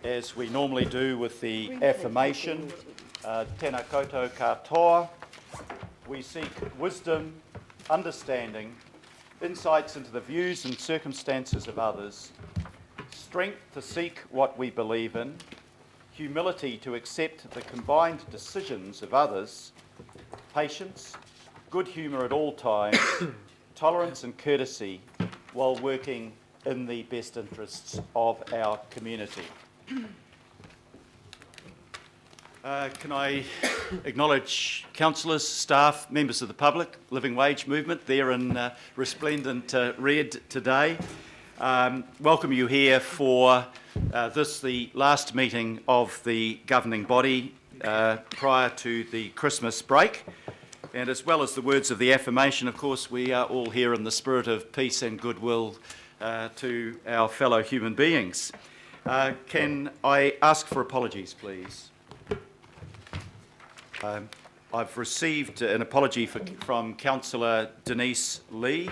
as we normally do with the affirmation, tēnā koutou katoa. We seek wisdom, understanding, insights into the views and circumstances of others, strength to seek what we believe in, humility to accept the combined decisions of others, patience, good humour at all times, tolerance and courtesy while working in the best interests of our community. Can I acknowledge councillors, staff, members of the public, Living Wage Movement, there in resplendent red today. Welcome you here for this, the last meeting of the governing body prior to the Christmas break. And as well as the words of the affirmation, of course, we are all here in the spirit of peace and goodwill to our fellow human beings. Can I ask for apologies, please? I've received an apology from Councillor Denise Lee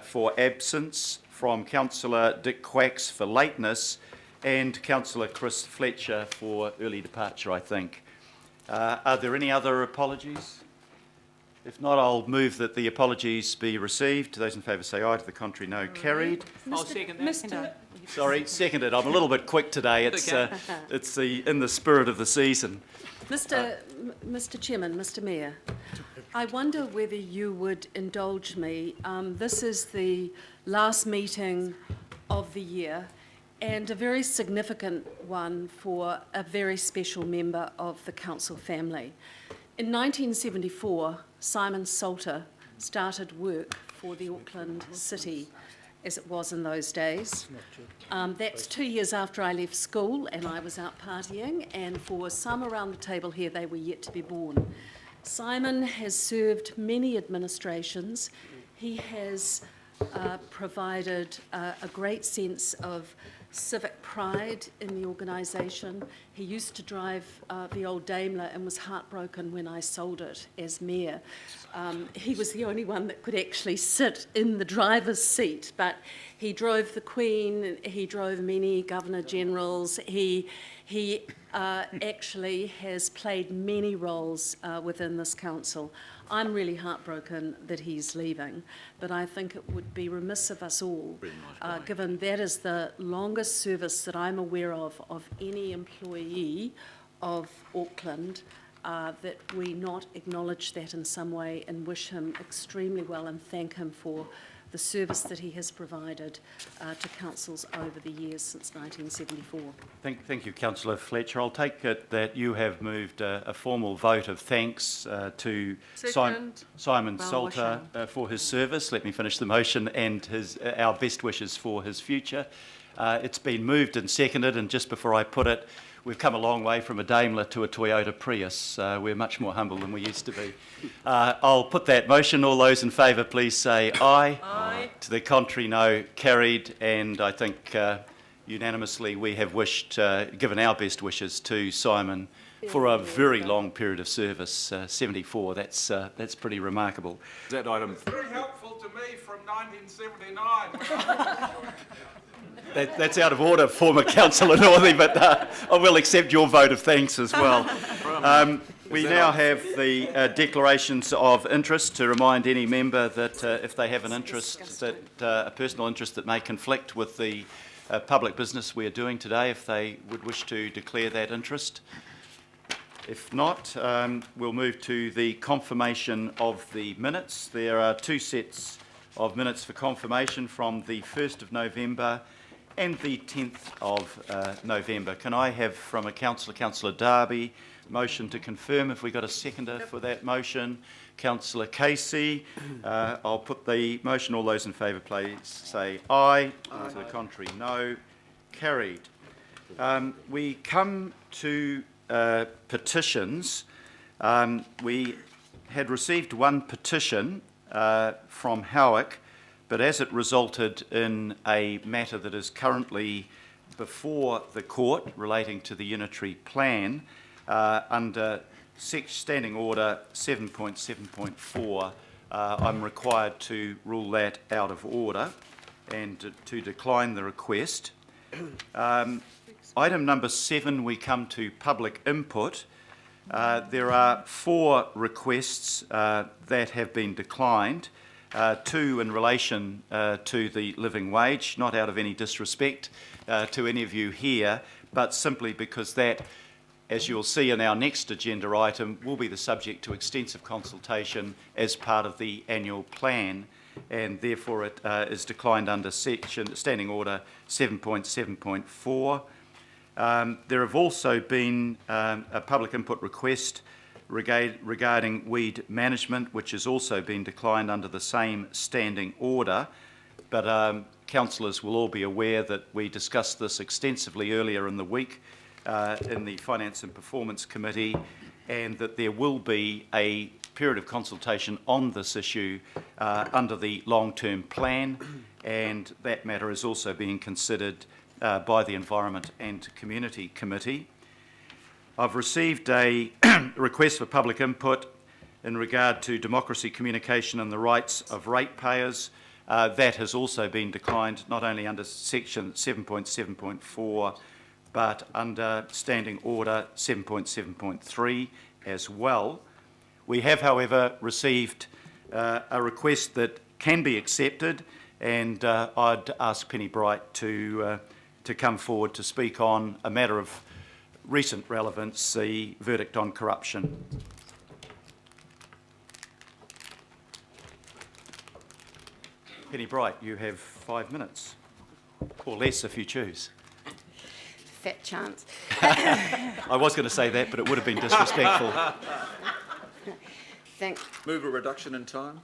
for absence, from Councillor Dick Quacks for lateness, and Councillor Chris Fletcher for early departure, I think. Are there any other apologies? If not, I'll move that the apologies be received. Those in favour say aye, to the contrary no. Carried. I'll second that. Sorry, seconded. I'm a little bit quick today. It's in the spirit of the season. Mr. Chairman, Mr. Mayor, I wonder whether you would indulge me. This is the last meeting of the year and a very significant one for a very special member of the council family. In 1974, Simon Salter started work for the Auckland City, as it was in those days. That's 2 years after I left school and I was out partying, and for some around the table here, they were yet to be born. Simon has served many administrations. He has provided a great sense of civic pride in the organisation. He used to drive the old Daimler and was heartbroken when I sold it as mayor. He was the only one that could actually sit in the driver's seat, but he drove the Queen, he drove many Governor-Generals, he actually has played many roles within this council. I'm really heartbroken that he's leaving, but I think it would be remiss of us all, given that is the longest service that I'm aware of any employee of Auckland, that we not acknowledge that in some way and wish him extremely well and thank him for the service that he has provided to councils over the years since 1974. Thank you, Councillor Fletcher. I'll take it that you have moved a formal vote of thanks to Simon Salter for his service. Let me finish the motion, and our best wishes for his future. It's been moved and seconded, and just before I put it, we've come a long way from a Daimler to a Toyota Prius. We're much more humble than we used to be. I'll put that motion. All those in favour, please say aye. Aye. To the contrary, no. Carried. And I think unanimously we have given our best wishes to Simon for a very long period of service, 74. That's pretty remarkable. That item very helpful to me from 1979. That's out of order, former Councillor Northey, but I will accept your vote of thanks as well. We now have the declarations of interest to remind any member that if they have an interest, a personal interest that may conflict with the public business we are doing today, if they would wish to declare that interest. If not, we'll move to the confirmation of the minutes. There are two sets of minutes for confirmation from the 1st of November and the 10th of November. Can I have from a Councillor Darby motion to confirm? If we got a seconder for that motion, Councillor Casey. I'll put the motion. All those in favour, please say aye. Aye. To the contrary, no. Carried. We come to petitions. We had received one petition from Howick, but as it resulted in a matter that is currently before the court relating to the unitary plan, under Standing Order 7.7.4, I'm required to rule that out of order and to decline the request. Item number 7, we come to public input. There are 4 requests that have been declined, 2 in relation to the living wage, not out of any disrespect to any of you here, but simply because that, as you'll see in our next agenda item, will be the subject to extensive consultation as part of the annual plan, and therefore it is declined under Standing Order 7.7.4. There have also been a public input request regarding weed management, which has also been declined under the same standing order. But councillors will all be aware that we discussed this extensively earlier in the week in the Finance and Performance Committee, and that there will be a period of consultation on this issue under the long-term plan, and that matter is also being considered by the Environment and Community Committee. I've received a request for public input in regard to democracy, communication and the rights of ratepayers. That has also been declined, not only under section 7.7.4, but under Standing Order 7.7.3 as well. We have, however, received a request that can be accepted, and I'd ask Penny Bright to come forward to speak on a matter of recent relevance, the verdict on corruption. Penny Bright, you have 5 minutes, or less if you choose. Fat chance. I was going to say that, but it would have been disrespectful. Move a reduction in time.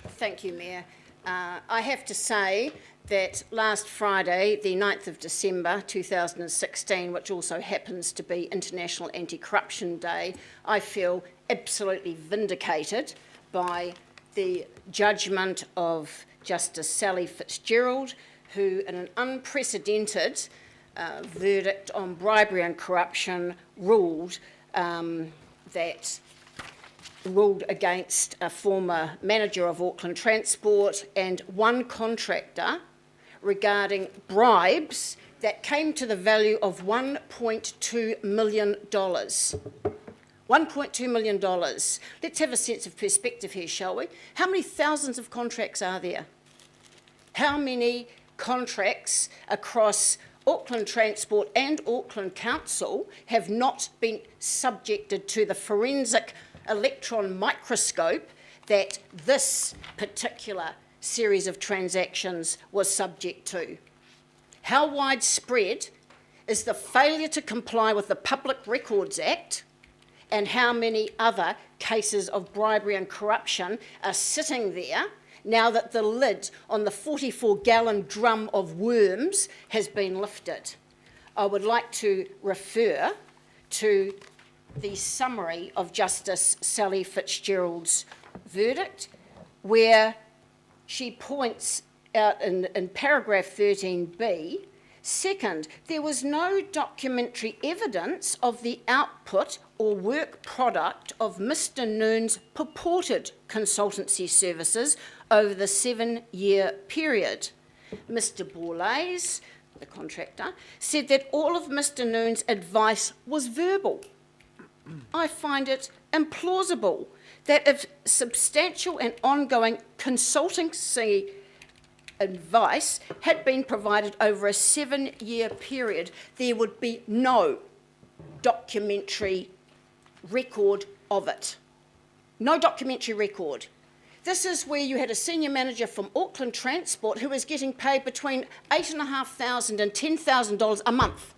Thank you, Mayor. I have to say that last Friday, the 9th of December 2016, which also happens to be International Anti-Corruption Day, I feel absolutely vindicated by the judgment of Justice Sally Fitzgerald, who, in an unprecedented verdict on bribery and corruption, ruled against a former manager of Auckland Transport and one contractor regarding bribes that came to the value of $1.2 million. $1.2 million. Let's have a sense of perspective here, shall we? How many thousands of contracts are there? How many contracts across Auckland Transport and Auckland Council have not been subjected to the forensic electron microscope that this particular series of transactions was subject to? How widespread is the failure to comply with the Public Records Act, and how many other cases of bribery and corruption are sitting there now that the lid on the 44-gallon drum of worms has been lifted? I would like to refer to the summary of Justice Sally Fitzgerald's verdict, where she points out in paragraph 13b, second, there was no documentary evidence of the output or work product of Mr. Noon's purported consultancy services over the 7-year period. Mr. Borlase, the contractor, said that all of Mr. Noon's advice was verbal. I find it implausible that if substantial and ongoing consultancy advice had been provided over a 7-year period, there would be no documentary record of it. No documentary record. This is where you had a senior manager from Auckland Transport who was getting paid between $8,500 and $10,000 a month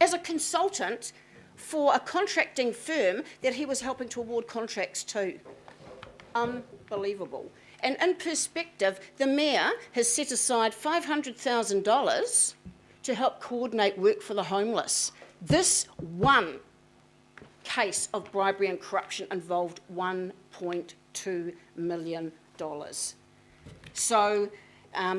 as a consultant for a contracting firm that he was helping to award contracts to. Unbelievable. And in perspective, the Mayor has set aside $500,000 to help coordinate work for the homeless. This one case of bribery and corruption involved $1.2 million. So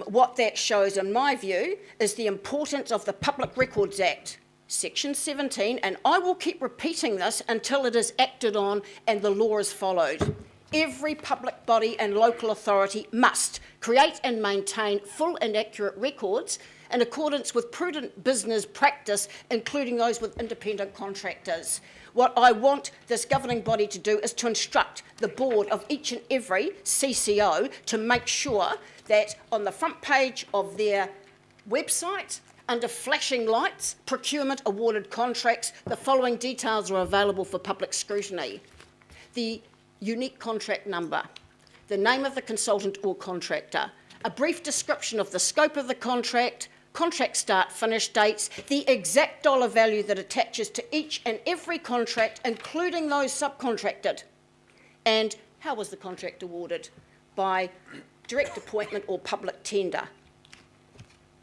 what that shows, in my view, is the importance of the Public Records Act, Section 17, and I will keep repeating this until it is acted on and the law is followed. Every public body and local authority must create and maintain full and accurate records in accordance with prudent business practice, including those with independent contractors. What I want this governing body to do is to instruct the board of each and every CCO to make sure that on the front page of their website, under flashing lights, procurement awarded contracts, the following details are available for public scrutiny. The unique contract number, the name of the consultant or contractor, a brief description of the scope of the contract, contract start finish dates, the exact dollar value that attaches to each and every contract, including those subcontracted, and how was the contract awarded, by direct appointment or public tender.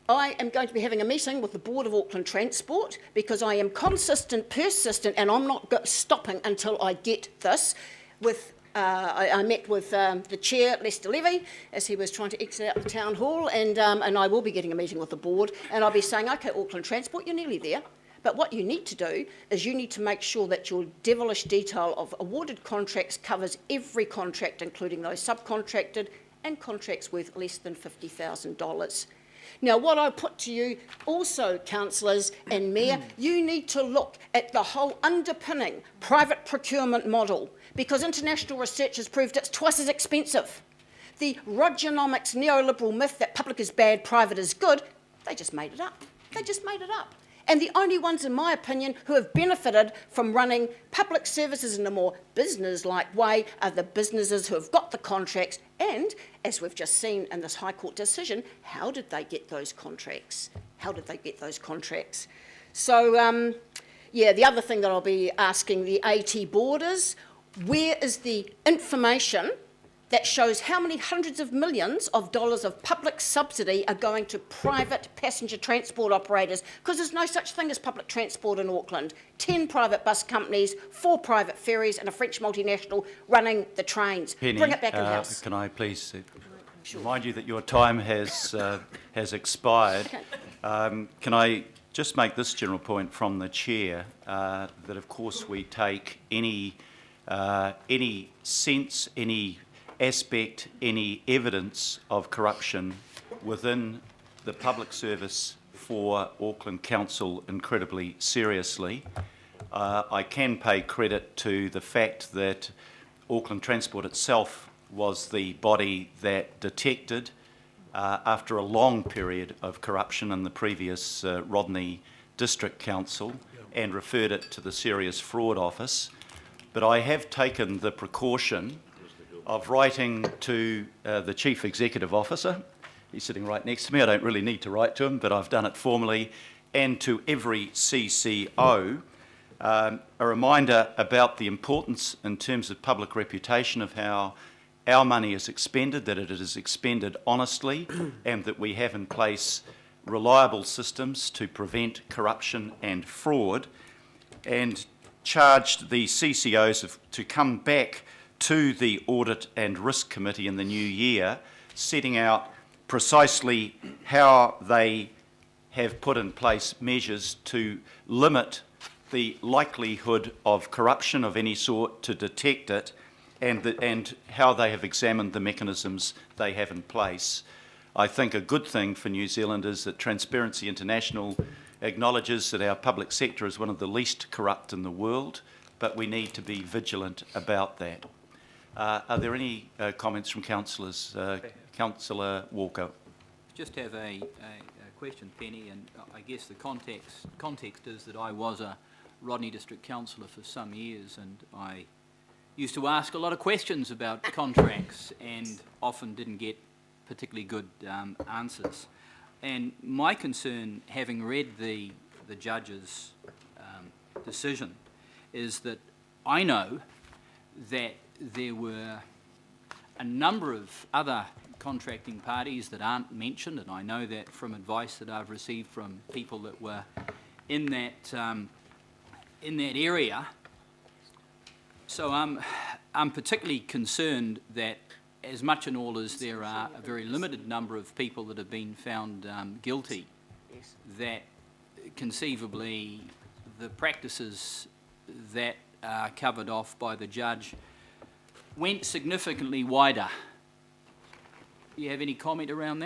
I am going to be having a meeting with the Board of Auckland Transport because I am consistent, persistent, and I'm not stopping until I get this. I met with the chair, Lester Levy, as he was trying to exit out the town hall, and I will be getting a meeting with the board, and I'll be saying, okay, Auckland Transport, you're nearly there. But what you need to do is you need to make sure that your devilish detail of awarded contracts covers every contract, including those subcontracted and contracts worth less than $50,000. Now, what I put to you also, councillors and mayor, you need to look at the whole underpinning private procurement model, because international research has proved it's twice as expensive. The Rogernomics neoliberal myth that public is bad, private is good, they just made it up. They just made it up. And the only ones, in my opinion, who have benefited from running public services in a more business-like way are the businesses who have got the contracts. And, as we've just seen in this High Court decision, how did they get those contracts? How did they get those contracts? So, yeah, the other thing that I'll be asking the AT board is, where is the information that shows how many hundreds of millions of dollars of public subsidy are going to private passenger transport operators? Because there's no such thing as public transport in Auckland. 10 private bus companies, 4 private ferries, and a French multinational running the trains. Penny, bring it back in-house. Can I please remind you that your time has expired. Okay. Can I just make this general point from the chair, that of course we take any sense, any aspect, any evidence of corruption within the public service for Auckland Council incredibly seriously. I can pay credit to the fact that Auckland Transport itself was the body that detected, after a long period of corruption in the previous Rodney District Council, and referred it to the Serious Fraud Office. But I have taken the precaution of writing to the Chief Executive Officer. He's sitting right next to me. I don't really need to write to him, but I've done it formally, and to every CCO, a reminder about the importance in terms of public reputation of how our money is expended, that it is expended honestly, and that we have in place reliable systems to prevent corruption and fraud, and charged the CCOs to come back to the Audit and Risk Committee in the new year, setting out precisely how they have put in place measures to limit the likelihood of corruption of any sort, to detect it, and how they have examined the mechanisms they have in place. I think a good thing for New Zealand is that Transparency International acknowledges that our public sector is one of the least corrupt in the world, but we need to be vigilant about that. Are there any comments from councillors? Councillor Walker. Just have a question, Penny, and I guess the context is that I was a Rodney District Councillor for some years, and I used to ask a lot of questions about contracts and often didn't get particularly good answers. And my concern, having read the judge's decision, is that I know that there were a number of other contracting parties that aren't mentioned, and I know that from advice that I've received from people that were in that area. So I'm particularly concerned that, as much and all as there are a very limited number of people that have been found guilty, that conceivably the practices that are covered off by the judge went significantly wider. Do you have any comment around that?